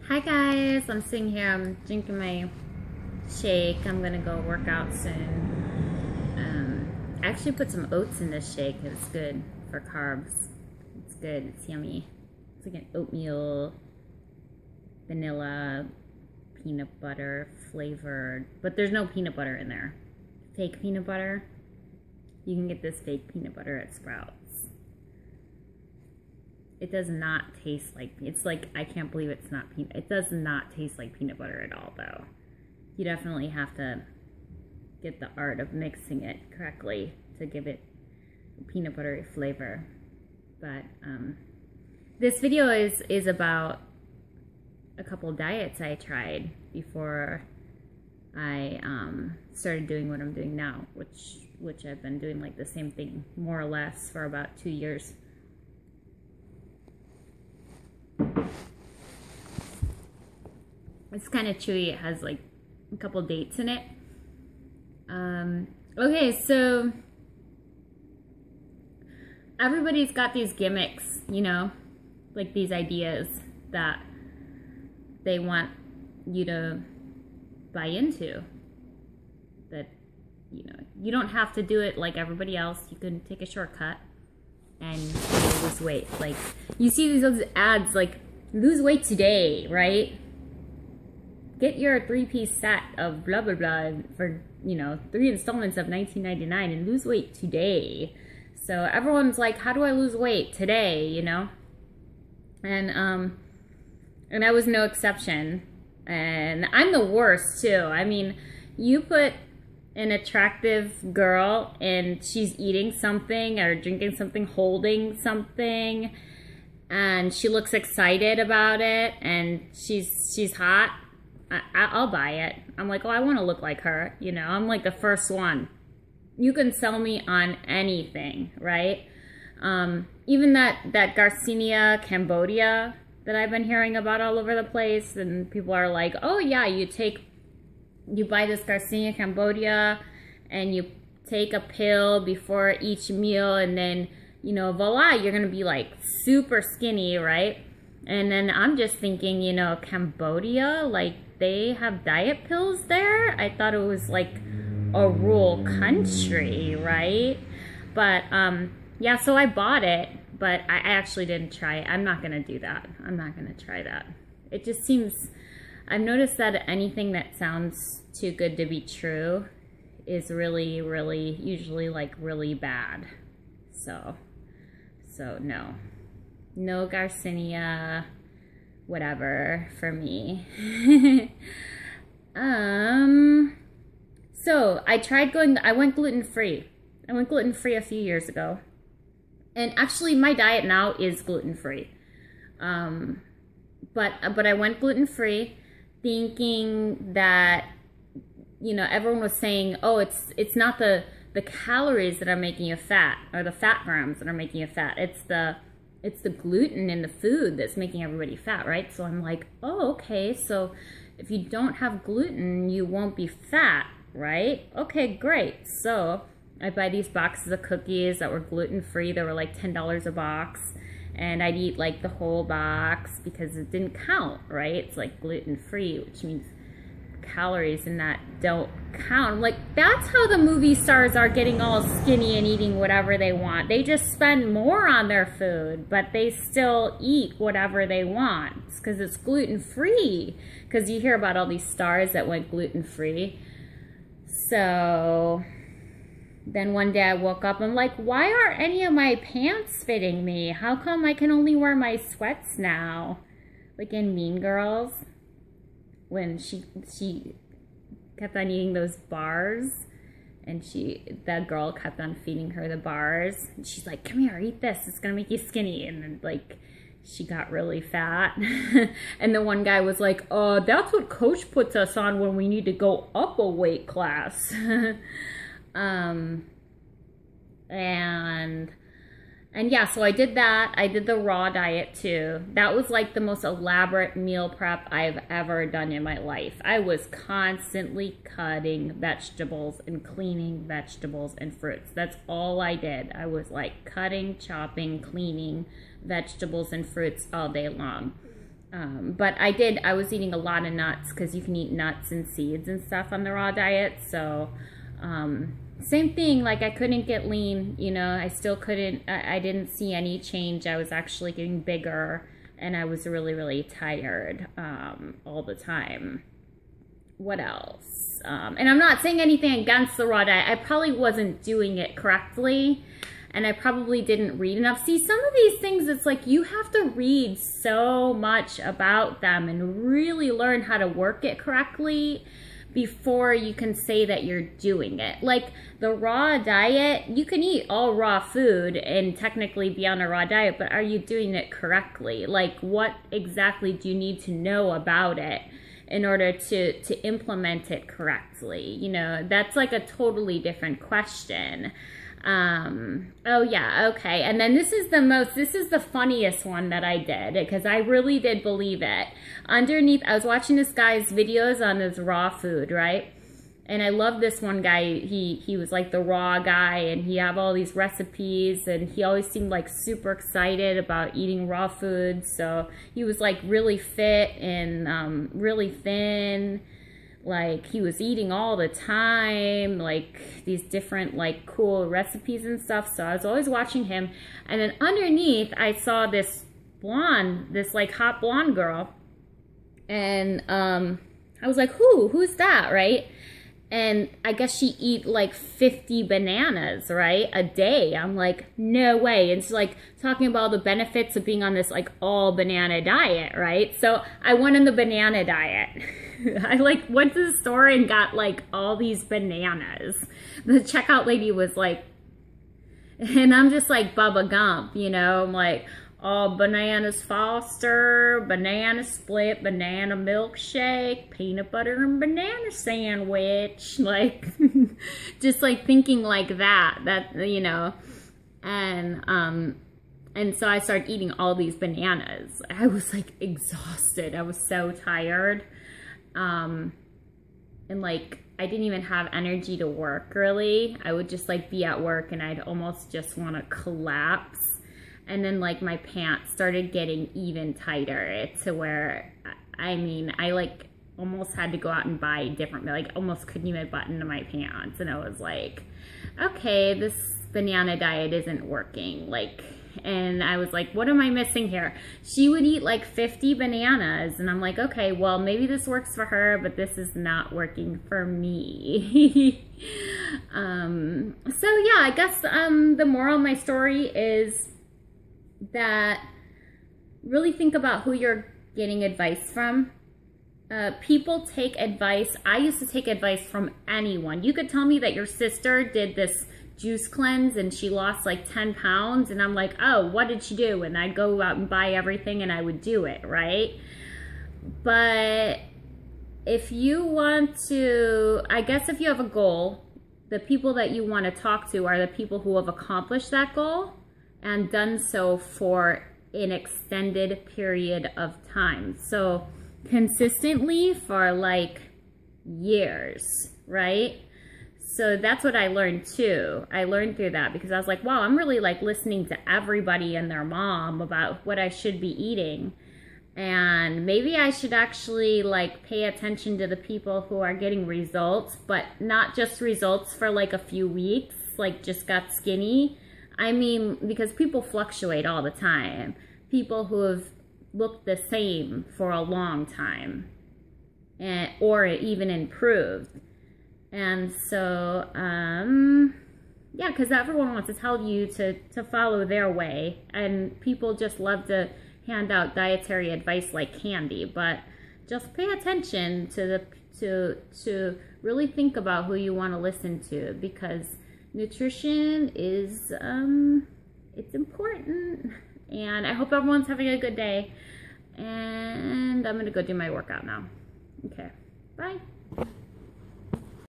Hi guys, I'm sitting here, I'm drinking my shake. I'm gonna go work out soon. I actually put some oats in this shake. It's good for carbs. It's good, it's yummy. It's like an oatmeal, vanilla, peanut butter flavored, but there's no peanut butter in there. Fake peanut butter. You can get this fake peanut butter at Sprouts. It does not taste like, it's like, I can't believe it's not peanut, it does not taste like peanut butter at all though. You definitely have to get the art of mixing it correctly to give it peanut buttery flavor. But this video is about a couple diets I tried before I started doing what I'm doing now, which I've been doing like the same thing more or less for about 2 years. It's kind of chewy. It has like a couple dates in it. Okay, so everybody's got these gimmicks, you know, like these ideas that they want you to buy into. That, you know, you don't have to do it like everybody else. You can take a shortcut and lose weight. Like, you see these ads like, lose weight today, right? Get your 3-piece set of blah, blah, blah for, you know, 3 installments of $19.99 and lose weight today. So everyone's like, how do I lose weight today, you know? And I was no exception. And I'm the worst too. I mean, you put an attractive girl and she's eating something or drinking something, holding something, and she looks excited about it and she's hot, I'll buy it. I'm like, oh, I want to look like her, you know. I'm like the first one. You can sell me on anything, right? Even that Garcinia Cambodia that I've been hearing about all over the place, and people are like, oh yeah, you buy this Garcinia Cambodia and you take a pill before each meal, and then, you know, voila, you're gonna be like super skinny, right? And then I'm just thinking, you know, Cambodia, like they have diet pills there? I thought it was like a rural country, right? But yeah, so I bought it, but I actually didn't try it. I'm not gonna do that. I'm not gonna try that. It just seems, I've noticed that anything that sounds too good to be true is really, really, usually like really bad. So no Garcinia, whatever for me. So I went gluten-free. I went gluten-free a few years ago. And actually my diet now is gluten-free. But I went gluten-free thinking that, you know, everyone was saying, oh, it's not the calories that are making you fat, or the fat grams that are making you fat. It's the gluten in the food that's making everybody fat, right? So I'm like, oh, okay, so if you don't have gluten, you won't be fat, right? Okay, great. So I buy these boxes of cookies that were gluten-free. They were like $10 a box. And I'd eat like the whole box because it didn't count, right? It's like gluten-free, which means calories in that don't count. I'm like, that's how the movie stars are getting all skinny and eating whatever they want. They just spend more on their food, but they still eat whatever they want. It's because it's gluten-free. Because you hear about all these stars that went gluten-free. So then one day I woke up, I'm like, why aren't any of my pants fitting me? How come I can only wear my sweats now? Like in Mean Girls, when she kept on eating those bars, and that girl kept on feeding her the bars, and she's like, come here, eat this, it's gonna make you skinny. And then like she got really fat. And the one guy was like, that's what coach puts us on when we need to go up a weight class. And yeah, so I did that. I did the raw diet too. That was like the most elaborate meal prep I've ever done in my life. I was constantly cutting vegetables and cleaning vegetables and fruits. That's all I did. I was like cutting, chopping, cleaning vegetables and fruits all day long. But I was eating a lot of nuts because you can eat nuts and seeds and stuff on the raw diet. So, same thing, like I couldn't get lean, you know, I still couldn't, I didn't see any change. I was actually getting bigger and I was really, really tired, all the time. What else? And I'm not saying anything against the raw diet. I probably wasn't doing it correctly. And I probably didn't read enough. See, some of these things, it's like you have to read so much about them and really learn how to work it correctly before you can say that you're doing it. Like the raw diet, you can eat all raw food and technically be on a raw diet, but are you doing it correctly? Like what exactly do you need to know about it in order to implement it correctly? You know, that's like a totally different question. Oh yeah, okay. And then this is the funniest one that I did because I really did believe it. Underneath, I was watching this guy's videos on his raw food, right? And I love this one guy. He was like the raw guy and he had all these recipes and he always seemed like super excited about eating raw food. So he was like really fit and, really thin. Like he was eating all the time, like these different like cool recipes and stuff. So I was always watching him. And then underneath I saw this blonde, this like hot blonde girl. And I was like, who's that, right? And I guess she eat like 50 bananas, right, a day. I'm like, no way. And she's like talking about all the benefits of being on this like all banana diet, right? So I went on the banana diet. I like went to the store and got like all these bananas. The checkout lady was like, and I'm just like Bubba Gump, you know, I'm like, all bananas Foster, banana split, banana milkshake, peanut butter and banana sandwich, like just like thinking like that, you know, and so I started eating all these bananas. I was like exhausted. I was so tired. And like, I didn't even have energy to work really. I would just like be at work and I'd almost just want to collapse. And then like my pants started getting even tighter to where, I mean, I like almost had to go out and buy different, like almost couldn't even button to my pants. And I was like, okay, this banana diet isn't working. Like, and I was like, what am I missing here? She would eat like 50 bananas. And I'm like, okay, well, maybe this works for her, but this is not working for me. So yeah, I guess the moral of my story is that really think about who you're getting advice from. People take advice. I used to take advice from anyone. You could tell me that your sister did this juice cleanse and she lost like 10 pounds and I'm like, oh, what did she do? And I'd go out and buy everything and I would do it, right? But if you want to, I guess if you have a goal, the people that you want to talk to are the people who have accomplished that goal and done so for an extended period of time. So consistently for like years, right? So that's what I learned too. I learned through that because I was like, wow, I'm really like listening to everybody and their mom about what I should be eating. And maybe I should actually like pay attention to the people who are getting results, but not just results for like a few weeks, like just got skinny. I mean, because people fluctuate all the time. People who have looked the same for a long time or even improved. And so, yeah, because everyone wants to tell you to follow their way. And people just love to hand out dietary advice like candy. But just pay attention to really think about who you want to listen to. Because nutrition is, it's important. And I hope everyone's having a good day. And I'm going to go do my workout now. Okay, bye.